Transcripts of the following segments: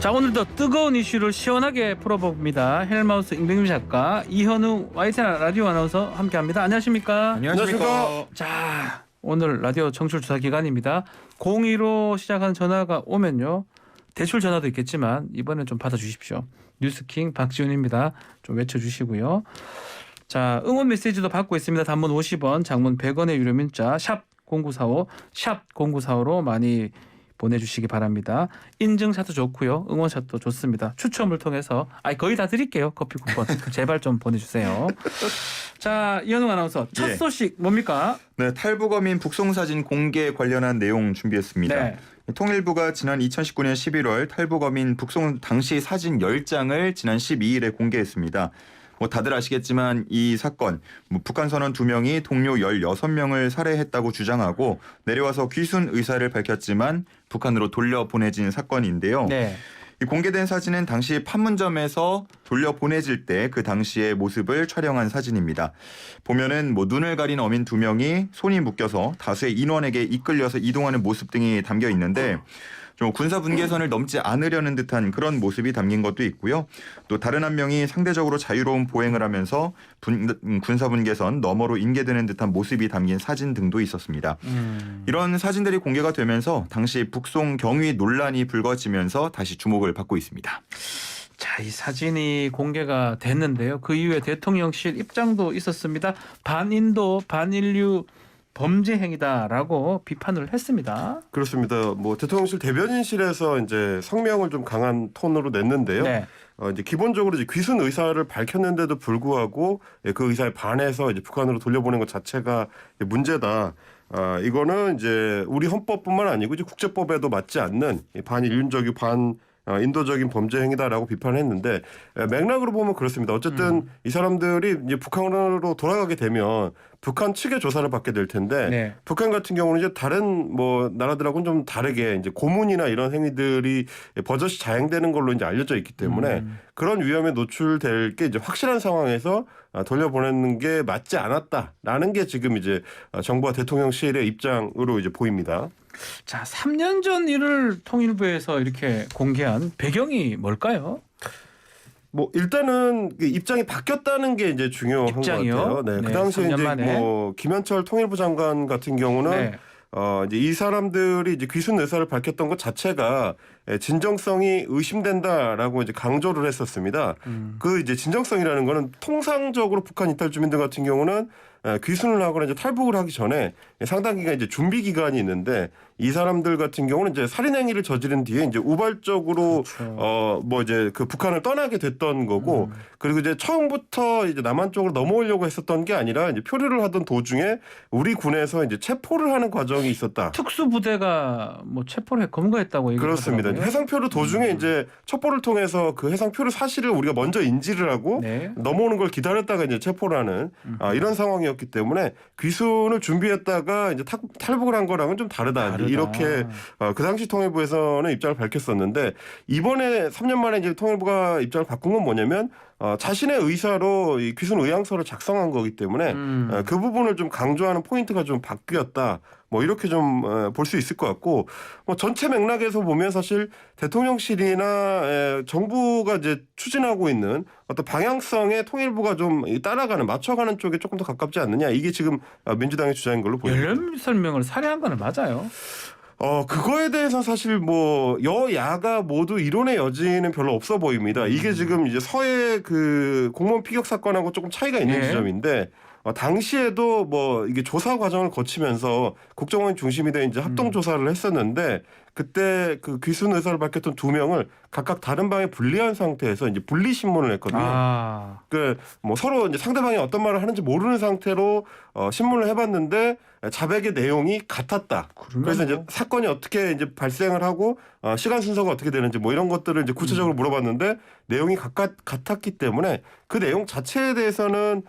자, 오늘도 뜨거운 이슈를 시원하게 풀어봅니다. 헬마우스 임병준 작가, 이현우 YTN 라디오 아나운서 함께합니다. 안녕하십니까? 안녕하십니까? 자, 오늘 라디오 청취율 조사 기간입니다. 02로 시작하는 전화가 오면요, 대출 전화도 있겠지만 이번엔 좀 받아주십시오. 뉴스킹 박지훈입니다. 좀 외쳐주시고요. 자, 응원 메시지도 받고 있습니다. 단문 50원, 장문 100원의 유료 문자 샵 0945, 샵 0945로 많이 보내주시기 바랍니다. 인증샷도 좋고요, 응원샷도 좋습니다. 추첨을 통해서 거의 다 드릴게요. 커피 쿠폰 제발 좀 보내주세요. 자, 이현웅 아나운서, 첫 소식 뭡니까? 네, 탈북어민 북송사진 공개 관련한 내용 준비했습니다. 네. 통일부가 지난 2019년 11월 탈북어민 북송 당시 사진 10장을 지난 12일에 공개했습니다. 다들 아시겠지만 이 사건, 북한 선원 2명이 동료 16명을 살해했다고 주장하고 내려와서 귀순 의사를 밝혔지만 북한으로 돌려보내진 사건인데요. 네. 이 공개된 사진은 당시 판문점에서 돌려보내질 때 그 당시의 모습을 촬영한 사진입니다. 보면은 눈을 가린 어민 2명이 손이 묶여서 다수의 인원에게 이끌려서 이동하는 모습 등이 담겨 있는데 좀 군사 분계선을 넘지 않으려는 듯한 그런 모습이 담긴 것도 있고요. 또 다른 한 명이 상대적으로 자유로운 보행을 하면서 군사 분계선 너머로 인계되는 듯한 모습이 담긴 사진 등도 있었습니다. 이런 사진들이 공개가 되면서 당시 북송 경위 논란이 불거지면서 다시 주목을 받고 있습니다. 자, 이 사진이 공개가 됐는데요. 그 이후에 대통령실 입장도 있었습니다. 반인도, 반인류 범죄 행위다라고 비판을 했습니다. 그렇습니다. 대통령실 대변인실에서 이제 성명을 좀 강한 톤으로 냈는데요. 네. 이제 기본적으로 이제 귀순 의사를 밝혔는데도 불구하고 그 의사에 반해서 이제 북한으로 돌려보낸 것 자체가 문제다. 이거는 이제 우리 헌법뿐만 아니고 이제 국제법에도 맞지 않는 반인륜적이고 인도적인 범죄 행위다라고 비판했는데 맥락으로 보면 그렇습니다. 어쨌든 이 사람들이 이제 북한으로 돌아가게 되면 북한 측의 조사를 받게 될 텐데 네. 북한 같은 경우는 이제 다른 나라들하고는 좀 다르게 이제 고문이나 이런 행위들이 버젓이 자행되는 걸로 이제 알려져 있기 때문에 그런 위험에 노출될 게 이제 확실한 상황에서 돌려보내는 게 맞지 않았다라는 게 지금 이제 정부와 대통령실의 입장으로 이제 보입니다. 자, 3년 전 일을 통일부에서 이렇게 공개한 배경이 뭘까요? 일단은 입장이 바뀌었다는 게 이제 중요한 입장이요? 것 같아요. 네, 네, 그 당시에 3년 이제 만에. 김현철 통일부 장관 같은 경우는 네. 이제 이 사람들이 이제 귀순 의사를 밝혔던 것 자체가 진정성이 의심된다라고 이제 강조를 했었습니다. 그 이제 진정성이라는 거는 통상적으로 북한 이탈 주민들 같은 경우는 귀순을 하거나 이제 탈북을 하기 전에 상당 기간 이제 준비 기간이 있는데 이 사람들 같은 경우는 이제 살인 행위를 저지른 뒤에 이제 우발적으로 그렇죠. 이제 그 북한을 떠나게 됐던 거고 그리고 이제 처음부터 이제 남한 쪽으로 넘어오려고 했었던 게 아니라 이제 표류를 하던 도중에 우리 군에서 이제 체포를 하는 과정이 있었다. 특수부대가 체포를 검거했다고 얘기를 그렇습니다. 하더라고요. 해상표를 도중에 이제 첩보를 통해서 그 해상표를 사실을 우리가 먼저 인지를 하고 네. 넘어오는 걸 기다렸다가 이제 체포를 하는 이런 상황이었기 때문에 귀순을 준비했다가 이제 탈북을 한 거랑은 좀 다르다. 이렇게 그 당시 통일부에서는 입장을 밝혔었는데 이번에 3년 만에 이제 통일부가 입장을 바꾼 건 뭐냐면 자신의 의사로 이 귀순 의향서를 작성한 거기 때문에 그 부분을 좀 강조하는 포인트가 좀 바뀌었다. 이렇게 좀 볼 수 있을 것 같고 전체 맥락에서 보면 사실 대통령실이나 정부가 이제 추진하고 있는 어떤 방향성에 통일부가 좀 따라가는 맞춰가는 쪽에 조금 더 가깝지 않느냐 이게 지금 민주당의 주장인 걸로 보입니다. 연설명을 살해한 거는 맞아요? 그거에 대해서 사실 여야가 모두 이론의 여지는 별로 없어 보입니다. 이게 지금 이제 서해 그 공무원 피격 사건하고 조금 차이가 있는 지점인데 당시에도 이게 조사 과정을 거치면서 국정원 중심이 된 이제 합동 조사를 했었는데 그때 그 귀순 의사를 밝혔던 2명을 각각 다른 방에 분리한 상태에서 이제 분리 신문을 했거든요. 서로 이제 상대방이 어떤 말을 하는지 모르는 상태로 신문을 해봤는데 자백의 내용이 같았다. 그래서 이제 사건이 어떻게 이제 발생을 하고 시간 순서가 어떻게 되는지 이런 것들을 이제 구체적으로 물어봤는데 내용이 같았기 때문에 그 내용 자체에 대해서는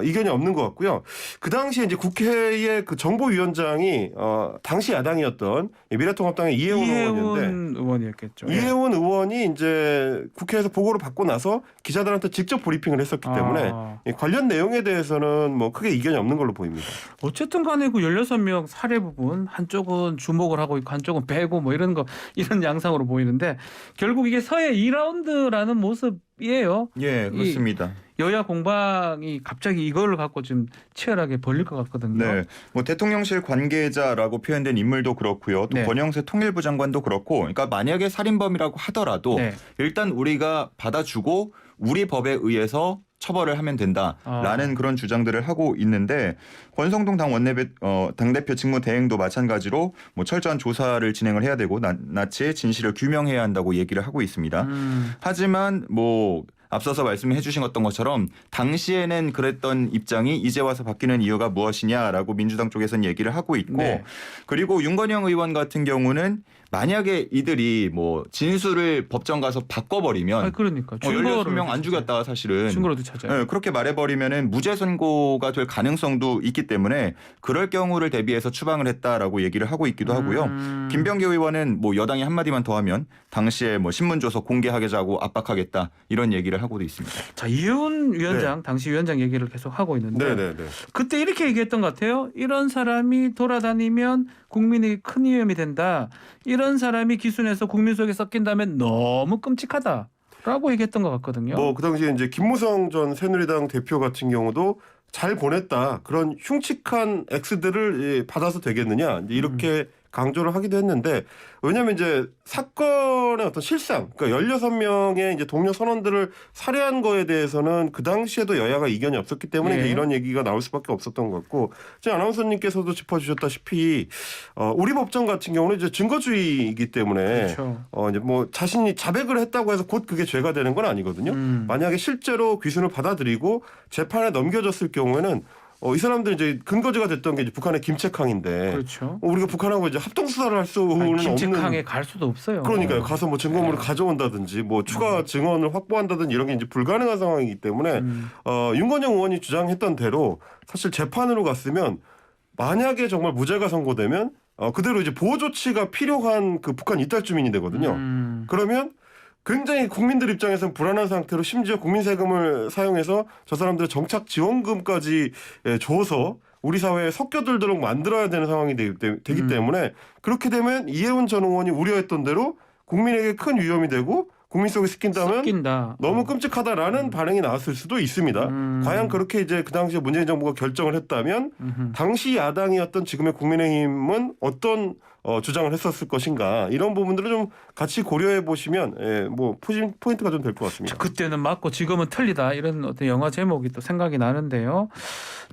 이견이 없는 것 같고요. 그 당시에 이제 국회의 그 정보위원장이 당시 야당이었던 미래통합당의 이해운 의원이었는데 의원이었겠죠. 이해운 의원이 이제 국회에서 보고를 받고 나서 기자들한테 직접 브리핑을 했었기 때문에 이 관련 내용에 대해서는 뭐 크게 이견이 없는 걸로 보입니다. 어쨌든 간에 그 16명 사례 부분 한쪽은 주목을 하고 있고 한쪽은 빼고 뭐 이런 거 이런 양상으로 보이는데 결국 이게 서해 2라운드라는 모습이에요. 예, 그렇습니다. 여야 공방이 갑자기 이걸 갖고 좀 치열하게 벌릴 것 같거든요. 네, 뭐 대통령실 관계자라고 표현된 인물도 그렇고요. 또 네. 권영세 통일부 장관도 그렇고, 그러니까 만약에 살인범이라고 하더라도 네. 일단 우리가 받아주고 우리 법에 의해서 처벌을 하면 된다라는 그런 주장들을 하고 있는데 권성동 당대표 직무대행도 마찬가지로 뭐 철저한 조사를 진행을 해야 되고 나치의 진실을 규명해야 한다고 얘기를 하고 있습니다. 하지만 뭐 앞서서 말씀해 주신 것처럼 당시에는 그랬던 입장이 이제 와서 바뀌는 이유가 무엇이냐라고 민주당 쪽에서는 얘기를 하고 있고 네. 그리고 윤건영 의원 같은 경우는 만약에 이들이 뭐 진술을 법정 가서 바꿔버리면 그러니까 16명 안 죽였다 사실은 증거로도 찾아요. 네, 그렇게 말해버리면은 무죄 선고가 될 가능성도 있기 때문에 그럴 경우를 대비해서 추방을 했다라고 얘기를 하고 있기도 하고요. 김병기 의원은 뭐 여당이 한마디만 더 하면 당시에 뭐 신문조서 공개하겠다고 압박하겠다 이런 얘기를 하고도 있습니다. 자, 이혜훈 위원장 당시 위원장 얘기를 계속 하고 있는데 네네네. 그때 이렇게 얘기했던 것 같아요. 이런 사람이 돌아다니면 국민에게 큰 위험이 된다. 이런 사람이 기순해서 국민 속에 섞인다면 너무 끔찍하다라고 얘기했던 것 같거든요. 뭐 그 당시에 이제 김무성 전 새누리당 대표 같은 경우도 잘 보냈다. 그런 흉측한 X들을 받아서 되겠느냐. 이제 이렇게 강조를 하기도 했는데 왜냐하면 이제 사건의 어떤 실상, 그러니까 16명의 이제 동료 선원들을 살해한 거에 대해서는 그 당시에도 여야가 이견이 없었기 때문에 예. 이제 이런 얘기가 나올 수밖에 없었던 것 같고, 지금 아나운서님께서도 짚어주셨다시피 우리 법정 같은 경우는 이제 증거주의이기 때문에 그렇죠. 이제 뭐 자신이 자백을 했다고 해서 곧 그게 죄가 되는 건 아니거든요. 만약에 실제로 귀순을 받아들이고 재판에 넘겨졌을 경우에는 이 사람들 이제 근거지가 됐던 게 이제 북한의 김책항인데 그렇죠. 우리가 북한하고 이제 합동 수사를 할 수는 김책항에 없는. 갈 수도 없어요. 그러니까요. 가서 뭐 증거물을 가져온다든지 뭐 추가 증언을 확보한다든지 이런 게 이제 불가능한 상황이기 때문에 윤건영 의원이 주장했던 대로 사실 재판으로 갔으면 만약에 정말 무죄가 선고되면 그대로 이제 보호 조치가 필요한 그 북한 이탈 주민이 되거든요. 그러면 굉장히 국민들 입장에서는 불안한 상태로 심지어 국민 세금을 사용해서 저 사람들의 정착 지원금까지 줘서 우리 사회에 섞여들도록 만들어야 되는 상황이 되기 때문에 그렇게 되면 이해훈 전 의원이 우려했던 대로 국민에게 큰 위험이 되고 국민 속에 섞인다. 너무 끔찍하다라는 반응이 나왔을 수도 있습니다. 과연 그렇게 이제 그 당시에 문재인 정부가 결정을 했다면 당시 야당이었던 지금의 국민의힘은 어떤 주장을 했었을 것인가, 이런 부분들을 좀 같이 고려해 보시면 뭐 포인트가 좀 될 것 같습니다. 그때는 맞고 지금은 틀리다, 이런 어떤 영화 제목이 또 생각이 나는데요.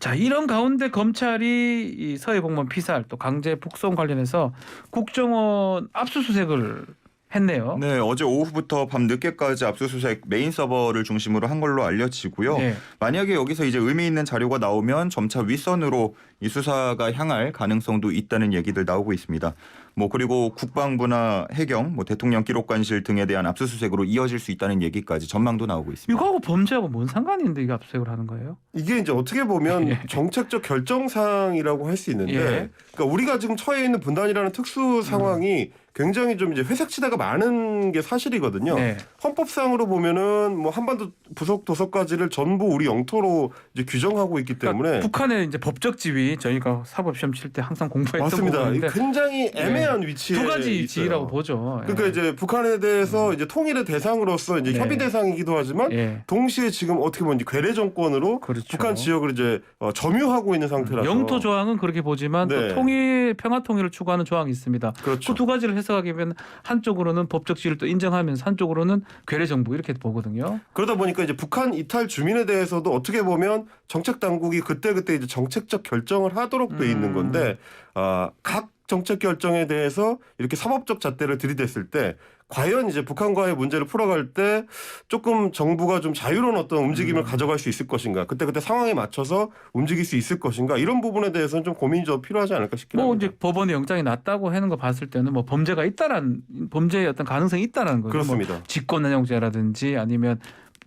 자, 이런 가운데 검찰이 이 서해 공무원 피살 또 강제 북송 관련해서 국정원 압수수색을 했네요. 네, 어제 오후부터 밤 늦게까지 압수수색 메인 서버를 중심으로 한 걸로 알려지고요. 네. 만약에 여기서 이제 의미 있는 자료가 나오면 점차 윗선으로 이 수사가 향할 가능성도 있다는 얘기들 나오고 있습니다. 뭐 그리고 국방부나 해경, 뭐 대통령 기록관실 등에 대한 압수수색으로 이어질 수 있다는 얘기까지 전망도 나오고 있습니다. 이거하고 범죄하고 뭔 상관이 있는데 이게 압수수색을 하는 거예요? 이게 이제 어떻게 보면 정책적 결정사항이라고 할 수 있는데, 그러니까 우리가 지금 처해 있는 분단이라는 특수 상황이 굉장히 좀 이제 회색지대가 많은 게 사실이거든요. 네. 헌법상으로 보면은 뭐 한반도 부속 도서까지를 전부 우리 영토로 이제 규정하고 있기 때문에 그러니까 북한의 이제 법적 지위, 저희가 사법 시험 칠 때 항상 공부했던 맞습니다. 부분인데 굉장히 애매한 위치에 두 가지 있어요. 지위라고 보죠. 그러니까 이제 북한에 대해서 이제 통일의 대상으로서 이제 협의 대상이기도 하지만 동시에 지금 어떻게 보면 이제 괴뢰 정권으로 그렇죠. 북한 지역을 이제 점유하고 있는 상태라서 영토 조항은 그렇게 보지만 또 통일, 평화 통일을 추구하는 조항이 있습니다. 그렇죠. 그 두 가지를 해석하기 위해서 한쪽으로는 법적 지위를 또 인정하면서 한쪽으로는 괴뢰 정부 이렇게 보거든요. 그러다 보니까 이제 북한 이탈 주민에 대해서도 어떻게 보면 정책 당국이 그때그때 이제 정책적 결정을 하도록 돼 있는 건데, 각 정책 결정에 대해서 이렇게 사법적 잣대를 들이댔을 때 과연 이제 북한과의 문제를 풀어갈 때 조금 정부가 좀 자유로운 어떤 움직임을 가져갈 수 있을 것인가, 그때 상황에 맞춰서 움직일 수 있을 것인가, 이런 부분에 대해서는 좀 고민이 좀 필요하지 않을까 싶긴 뭐 합니다. 이제 법원에 영장이 났다고 하는 거 봤을 때는 뭐 범죄가 있다란, 범죄의 어떤 가능성이 있다라는 거죠. 그렇습니다. 뭐 직권남용죄라든지 아니면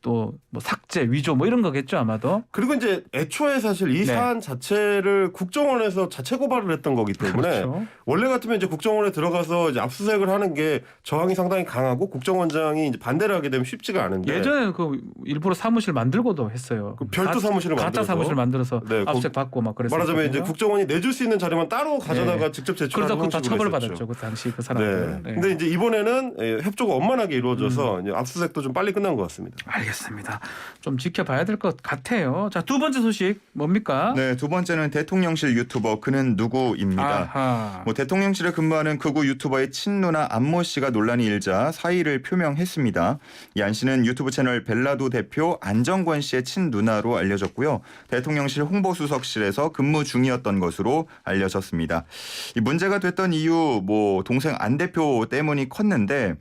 또 뭐 삭제, 위조 뭐 이런 거겠죠 아마도. 그리고 이제 애초에 사실 이 네. 사안 자체를 국정원에서 자체 고발을 했던 거기 때문에 그렇죠. 원래 같으면 이제 국정원에 들어가서 이제 압수수색을 하는 게 저항이 상당히 강하고 국정원장이 이제 반대를 하게 되면 쉽지가 않은데 예전에는 그 일부러 사무실 만들고도 했어요. 그 별도 사무실을 가짜 만들어서 사무실 만들어서 네, 압수수색 받고 막 그랬어요. 말하자면 이제 국정원이 내줄 수 있는 자료만 따로 가져다가 네. 직접 제출하는 그래서 그다 형식으로 처벌 했었죠. 받았죠. 그 당시 그 네. 사람들. 네. 근데 이제 이번에는 협조가 원만하게 이루어져서 이제 압수수색도 좀 빨리 끝난 것 같습니다. 알겠습니다. 좀 지켜봐야 될 것 같아요. 자, 두 번째 소식 뭡니까? 네, 두 번째는 대통령실 유튜버 그는 누구입니다. 아하. 뭐 대통령실에 근무하는 극우 유튜버의 친누나 안모 씨가 논란이 일자 사의를 표명했습니다. 이 안 씨는 유튜브 채널 벨라도 대표 안정권 씨의 친누나로 알려졌고요. 대통령실 홍보수석실에서 근무 중이었던 것으로 알려졌습니다. 이 문제가 됐던 이유 뭐 동생 안 대표 때문이 컸는데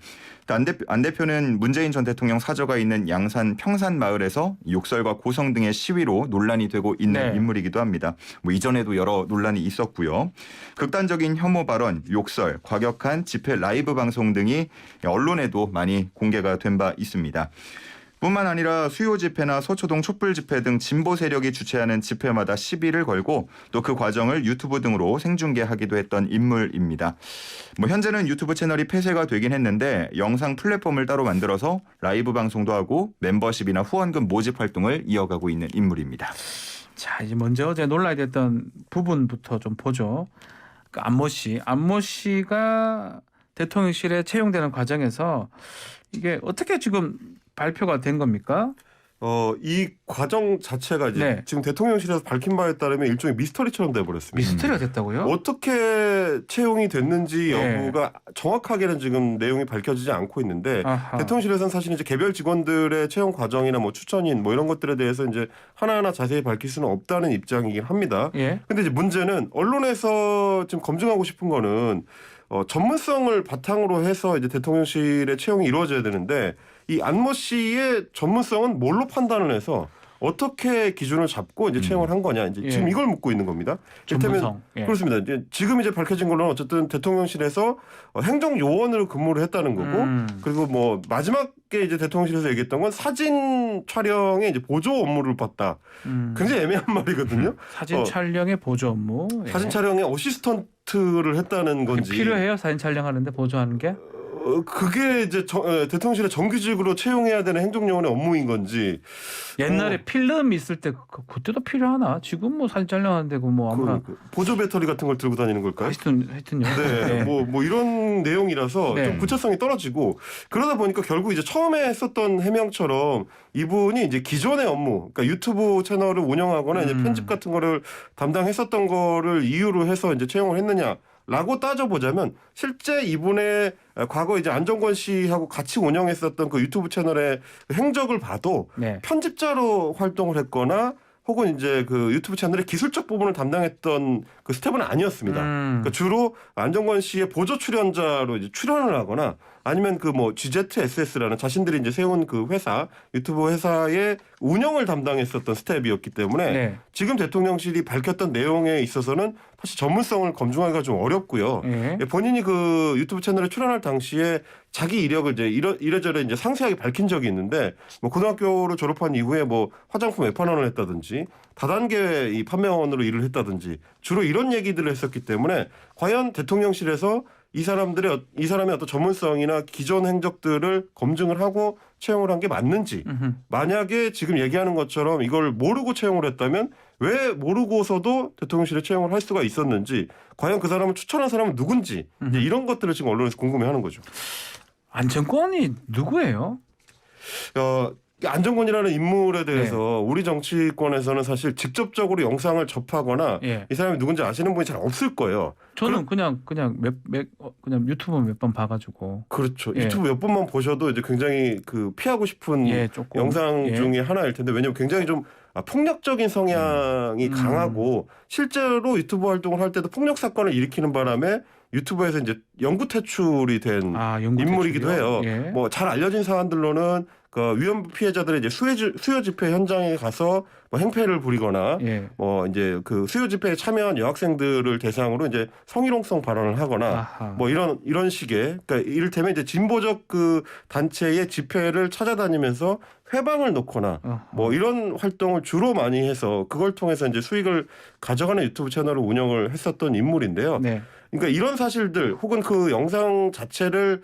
안 대표는 문재인 전 대통령 사저가 있는 양산 평산 마을에서 욕설과 고성 등의 시위로 논란이 되고 있는 네. 인물이기도 합니다. 뭐 이전에도 여러 논란이 있었고요. 극단적인 혐오 발언, 욕설, 과격한 집회 라이브 방송 등이 언론에도 많이 공개가 된 바 있습니다. 뿐만 아니라 수요 집회나 서초동 촛불 집회 등 진보 세력이 주최하는 집회마다 시비를 걸고 또 그 과정을 유튜브 등으로 생중계하기도 했던 인물입니다. 뭐 현재는 유튜브 채널이 폐쇄가 되긴 했는데 영상 플랫폼을 따로 만들어서 라이브 방송도 하고 멤버십이나 후원금 모집 활동을 이어가고 있는 인물입니다. 자, 이제 먼저 어제 논란이 됐던 부분부터 좀 보죠. 그 안모 씨가 대통령실에 채용되는 과정에서 이게 어떻게 지금 발표가 된 겁니까? 이 과정 자체가 이제 네. 지금 대통령실에서 밝힌 바에 따르면 일종의 미스터리처럼 돼버렸습니다. 미스터리가 됐다고요? 어떻게 채용이 됐는지 네. 여부가 정확하게는 지금 내용이 밝혀지지 않고 있는데 아하. 대통령실에서는 사실 이제 개별 직원들의 채용 과정이나 뭐 추천인 뭐 이런 것들에 대해서 이제 하나하나 자세히 밝힐 수는 없다는 입장이긴 합니다. 예. 근데 이제 문제는 언론에서 지금 검증하고 싶은 거는 전문성을 바탕으로 해서 이제 대통령실의 채용이 이루어져야 되는데 이 안모 씨의 전문성은 뭘로 판단을 해서 어떻게 기준을 잡고 이제 채용을 한 거냐 이제 예. 지금 이걸 묻고 있는 겁니다. 전문성. 예. 그렇습니다. 이제 지금 이제 밝혀진 걸로는 어쨌든 대통령실에서 행정요원으로 근무를 했다는 거고 그리고 뭐 마지막에 이제 대통령실에서 얘기했던 건 사진 촬영에 이제 보조 업무를 봤다. 굉장히 애매한 말이거든요. 사진 촬영의 보조 업무. 예. 사진 촬영에 어시스턴트를 했다는 건지 필요해요? 사진 촬영하는데 보조하는 게? 그게 이제 대통령실에 정규직으로 채용해야 되는 행정요원의 업무인 건지 옛날에 필름 있을 때 그때도 필요하나? 지금 뭐 사진 촬영하는데 뭐 아무나 그 보조 배터리 같은 걸 들고 다니는 걸까요? 하여튼요. 네, 뭐 이런 내용이라서 네. 좀 구체성이 떨어지고 그러다 보니까 결국 이제 처음에 했었던 해명처럼 이분이 이제 기존의 업무, 그러니까 유튜브 채널을 운영하거나 이제 편집 같은 거를 담당했었던 거를 이유로 해서 이제 채용을 했느냐? 라고 따져보자면 실제 이분의 과거 이제 안정권 씨하고 같이 운영했었던 그 유튜브 채널의 행적을 봐도 네. 편집자로 활동을 했거나 혹은 이제 그 유튜브 채널의 기술적 부분을 담당했던 그 스텝은 아니었습니다. 그러니까 주로 안정권 씨의 보조 출연자로 이제 출연을 하거나 아니면 그 뭐 GZSS라는 자신들이 이제 세운 그 회사 유튜브 회사의 운영을 담당했었던 스텝이었기 때문에 네. 지금 대통령실이 밝혔던 내용에 있어서는 사실 전문성을 검증하기가 좀 어렵고요. 예. 본인이 그 유튜브 채널에 출연할 당시에 자기 이력을 이제 이래저래 이제 상세하게 밝힌 적이 있는데 뭐 고등학교를 졸업한 이후에 뭐 화장품 외판원을 했다든지 다단계 이 판매원으로 일을 했다든지 주로 이런 얘기들을 했었기 때문에 과연 대통령실에서 이 사람의 어떤 전문성이나 기존 행적들을 검증을 하고 채용을 한 게 맞는지 만약에 지금 얘기하는 것처럼 이걸 모르고 채용을 했다면 왜 모르고서도 대통령실에 채용을 할 수가 있었는지 과연 그 사람을 추천한 사람은 누군지 이제 이런 것들을 지금 언론에서 궁금해하는 거죠. 안정권이 누구예요? 안정권이라는 인물에 대해서 우리 정치권에서는 사실 직접적으로 영상을 접하거나 예. 이 사람이 누군지 아시는 분이 잘 없을 거예요. 저는 그냥 그냥 유튜브 몇 번 봐가지고 그렇죠. 예. 유튜브 몇 번만 보셔도 이제 굉장히 그 피하고 싶은 조금 영상 예. 중에 하나일 텐데 왜냐면 굉장히 좀 폭력적인 성향이 강하고 실제로 유튜브 활동을 할 때도 폭력 사건을 일으키는 바람에 유튜브에서 이제 영구 퇴출이 된 영구 인물이기도 퇴출이요? 해요. 예. 뭐 잘 알려진 사안들로는 그 위험 피해자들의 이제 수요 집회 현장에 가서 뭐 행패를 부리거나 예. 뭐 이제 그 수요 집회에 참여한 여학생들을 대상으로 이제 성희롱성 발언을 하거나 아하. 뭐 이런 식의 그러니까 이를테면 이제 진보적 그 단체의 집회를 찾아다니면서 회방을 놓거나 어허. 뭐 이런 활동을 주로 많이 해서 그걸 통해서 이제 수익을 가져가는 유튜브 채널을 운영을 했었던 인물인데요. 네. 그러니까 이런 사실들 혹은 그 영상 자체를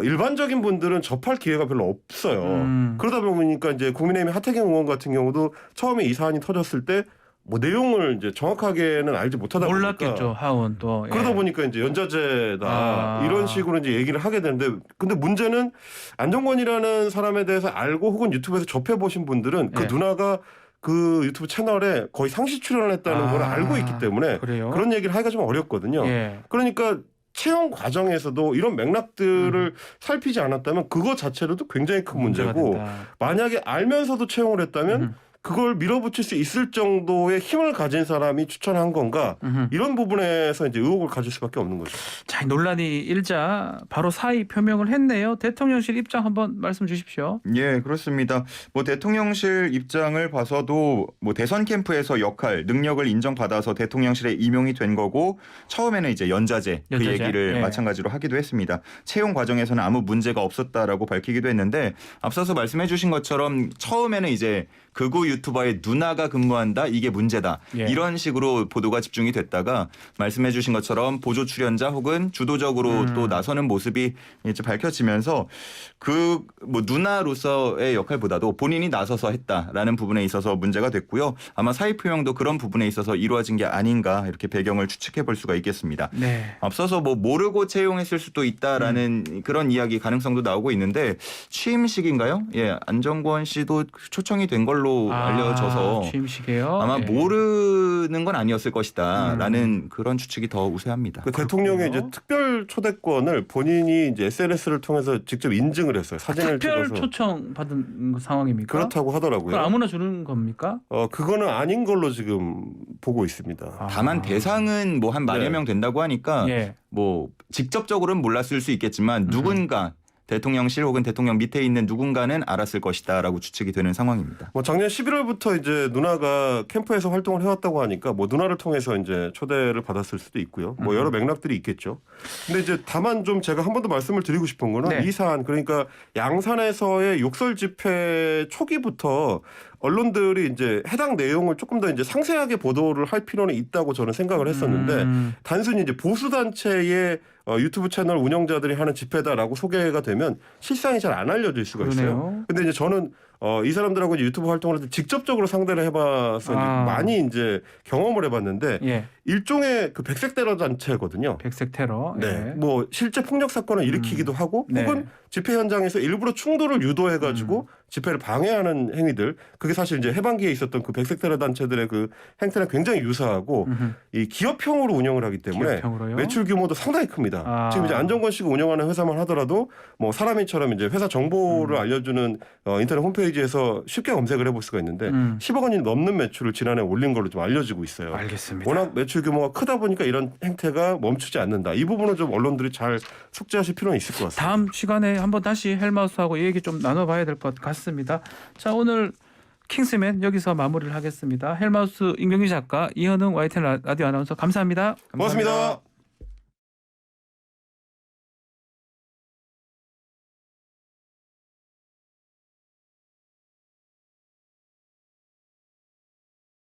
일반적인 분들은 접할 기회가 별로 없어요. 그러다 보니까 이제 국민의힘 하태경 의원 같은 경우도 처음에 이 사안이 터졌을 때 뭐 내용을 이제 정확하게는 알지 못하다 몰랐겠죠. 보니까 하원 또. 예. 그러다 보니까 이제 연좌제다 이런 식으로 이제 얘기를 하게 되는데 근데 문제는 안정권이라는 사람에 대해서 알고 혹은 유튜브에서 접해 보신 분들은 그 예. 누나가 그 유튜브 채널에 거의 상시 출연을 했다는 걸 알고 있기 때문에 그래요? 그런 얘기를 하기가 좀 어렵거든요. 예. 그러니까 채용 과정에서도 이런 맥락들을 살피지 않았다면 그거 자체로도 굉장히 큰 문제고 만약에 알면서도 채용을 했다면 그걸 밀어붙일 수 있을 정도의 힘을 가진 사람이 추천한 건가 이런 부분에서 이제 의혹을 가질 수밖에 없는 거죠. 자, 논란이 일자 바로 사의 표명을 했네요. 대통령실 입장 한번 말씀 주십시오. 예, 그렇습니다. 뭐 대통령실 입장을 봐서도 뭐 대선 캠프에서 역할, 능력을 인정받아서 대통령실에 임용이 된 거고 처음에는 이제 연좌제 그 연좌제? 얘기를 예. 마찬가지로 하기도 했습니다. 채용 과정에서는 아무 문제가 없었다라고 밝히기도 했는데 앞서서 말씀해 주신 것처럼 처음에는 이제 극우 유튜버의 누나가 근무한다 이게 문제다 예. 이런 식으로 보도가 집중이 됐다가 말씀해 주신 것처럼 보조 출연자 혹은 주도적으로 또 나서는 모습이 이제 밝혀지면서 그 뭐 누나로서의 역할보다도 본인이 나서서 했다라는 부분에 있어서 문제가 됐고요. 아마 사의 표명도 그런 부분에 있어서 이루어진 게 아닌가 이렇게 배경을 추측해 볼 수가 있겠습니다. 네. 앞서서 뭐 모르고 채용했을 수도 있다라는 그런 이야기 가능성도 나오고 있는데 취임식인가요? 예, 안정권 씨도 초청이 된 걸로 알려져서 취임식이에요. 아마 예. 모르는 건 아니었을 것이다라는 그런 추측이 더 우세합니다. 그 대통령의 이제 특별 초대권을 본인이 이제 SNS를 통해서 직접 인증을 했어요. 사진을 특별 찍어서 초청 받은 상황입니까? 그렇다고 하더라고요. 그걸 아무나 주는 겁니까? 그거는 아닌 걸로 지금 보고 있습니다. 다만 대상은 뭐 한 만여 네. 명 된다고 하니까 예. 뭐 직접적으로는 몰랐을 수 있겠지만 누군가 대통령실 혹은 대통령 밑에 있는 누군가는 알았을 것이다라고 추측이 되는 상황입니다. 뭐 작년 11월부터 이제 누나가 캠프에서 활동을 해왔다고 하니까 뭐 누나를 통해서 이제 초대를 받았을 수도 있고요. 뭐 여러 맥락들이 있겠죠. 근데 이제 다만 좀 제가 한 번 더 말씀을 드리고 싶은 거는 네. 이 사안 그러니까 양산에서의 욕설 집회 초기부터 언론들이 이제 해당 내용을 조금 더 이제 상세하게 보도를 할 필요는 있다고 저는 생각을 했었는데 단순히 이제 보수 단체의 유튜브 채널 운영자들이 하는 집회다라고 소개가 되면 실상이 잘 안 알려질 수가 있어요. 그러네요. 근데 이제 저는 이 사람들하고 이제 유튜브 활동을 할 때 직접적으로 상대를 해봐서 이제 많이 이제 경험을 해봤는데 예. 일종의 그 백색 테러 단체거든요. 백색 테러. 네, 예. 뭐 실제 폭력 사건을 일으키기도 하고 네. 혹은 집회 현장에서 일부러 충돌을 유도해가지고 집회를 방해하는 행위들 그게 사실 이제 해방기에 있었던 그 백색 테러 단체들의 그 행태랑 굉장히 유사하고 이 기업형으로 운영을 하기 때문에 기업형으로요? 매출 규모도 상당히 큽니다. 지금 이제 안정권 씨가 운영하는 회사만 하더라도 뭐 사람이처럼 이제 회사 정보를 알려주는 인터넷 홈페이지에서 쉽게 검색을 해볼 수가 있는데 10억 원이 넘는 매출을 지난해 올린 걸로 좀 알려지고 있어요. 알겠습니다. 워낙 매출 규모가 크다 보니까 이런 행태가 멈추지 않는다. 이 부분은 좀 언론들이 잘 숙지하실 필요는 있을 것 같습니다. 다음 시간에 한번 다시 헬마우스하고 이 얘기 좀 나눠봐야 될 것 같습니다. 자, 오늘 킹스맨 여기서 마무리를 하겠습니다. 헬마우스 임경규 작가, 이현웅 YTN 라디오 아나운서 감사합니다. 고맙습니다.